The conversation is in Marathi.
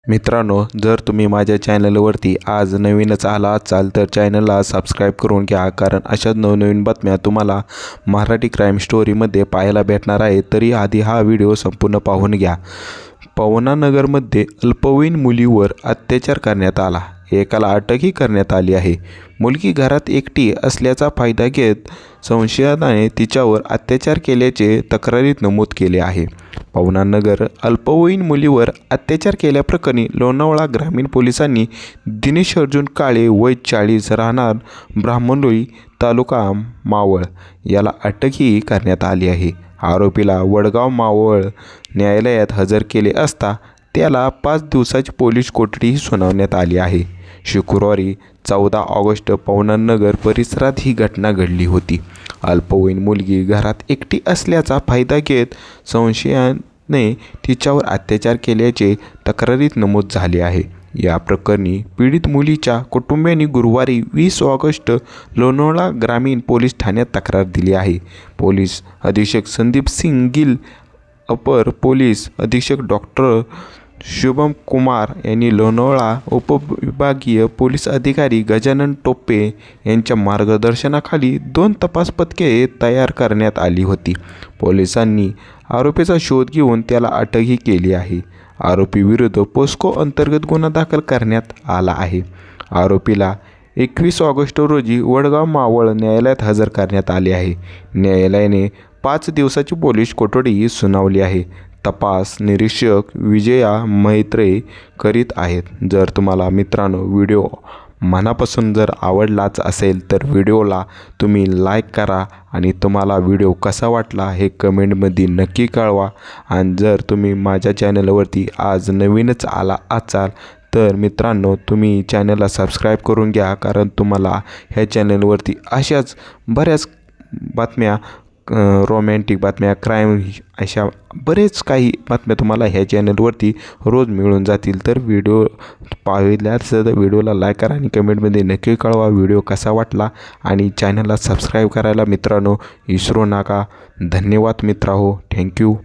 मित्रांनो, जर तुम्ही माझ्या चॅनलवरती आज नवीनच आला असाल तर चॅनलला सबस्क्राईब करून घ्या, कारण अशाच नवनवीन बातम्या तुम्हाला मराठी क्राईम स्टोरीमध्ये पाहायला भेटणार आहे. तरी आधी हा व्हिडिओ संपूर्ण पाहून घ्या. पवनानगरमध्ये अल्पवयीन मुलीवर अत्याचार करण्यात आला. एकाला अटकही करण्यात आली आहे. मुलगी घरात एकटी असल्याचा फायदा घेत संशयिताने तिच्यावर अत्याचार केल्याचे तक्रारीत नमूद केले आहे. पवनानगर अल्पवयीन मुलीवर अत्याचार केल्याप्रकरणी लोणावळा ग्रामीण पोलिसांनी दिनेश अर्जुन काळे वय 40 राहणार ब्राह्मणोळी तालुका मावळ याला अटकही करण्यात आली आहे. आरोपीला वडगाव मावळ न्यायालयात हजर केले असता त्याला 5 दिवसाची पोलीस कोठडीही सुनावण्यात आली आहे. शुक्रवारी 14 ऑगस्ट पवनानगर परिसरात ही घटना घडली होती. अल्पवयीन मुलगी घरात एकटी असल्याचा फायदा घेत संशयिताने तिच्यावर अत्याचार केल्याचे तक्रारीत नमूद झाले आहे. या प्रकरणी पीडित मुलीच्या कुटुंबियांनी गुरुवारी 20 ऑगस्ट लोणावळा ग्रामीण पोलीस ठाण्यात तक्रार दिली आहे. पोलीस अधीक्षक संदीप सिंग गिल, अपर पोलीस अधीक्षक डॉक्टर शुभम कुमार यांनी लोणावळा उपविभागीय पोलीस अधिकारी गजानन टोपे यांच्या मार्गदर्शनाखाली 2 तपास पथके तयार करण्यात आली होती. पोलिसांनी आरोपीचा शोध घेऊन त्याला अटकही केली आहे. आरोपीविरुद्ध पोस्को अंतर्गत गुन्हा दाखल करण्यात आला आहे. आरोपीला 21 ऑगस्ट रोजी वडगाव मावळ न्यायालयात हजर करण्यात आले आहे. न्यायालयाने 5 दिवसाची पोलीस कोठडी सुनावली आहे. तपास निरीक्षक विजया मैत्रे करीत आहेत. जर तुम्हाला मित्रांनो व्हिडिओ मनापासून जर आवडलाच असेल तर व्हिडिओला तुम्ही लाईक करा आणि तुम्हाला व्हिडिओ कसा वाटला हे कमेंटमध्ये नक्की कळवा. आणि जर तुम्ही माझ्या चॅनलवरती आज नवीनच आला असाल तर मित्रांनो तुम्ही चॅनलला सबस्क्राईब करून घ्या, कारण तुम्हाला ह्या चॅनलवरती अशाच बऱ्याच बातम्या, रोमॅन्टिक बातम्या, क्राईम, अशा बरेच काही बातम्या तुम्हाला ह्या चॅनलवरती रोज मिळून जातील. तर व्हिडिओ पाहिल्यास व्हिडिओला लाईक करा आणि कमेंटमध्ये नक्की कळवा व्हिडिओ कसा वाटला आणि चॅनलला सबस्क्राईब करायला मित्रांनो विसरू नका. धन्यवाद मित्रांनो. थँक्यू.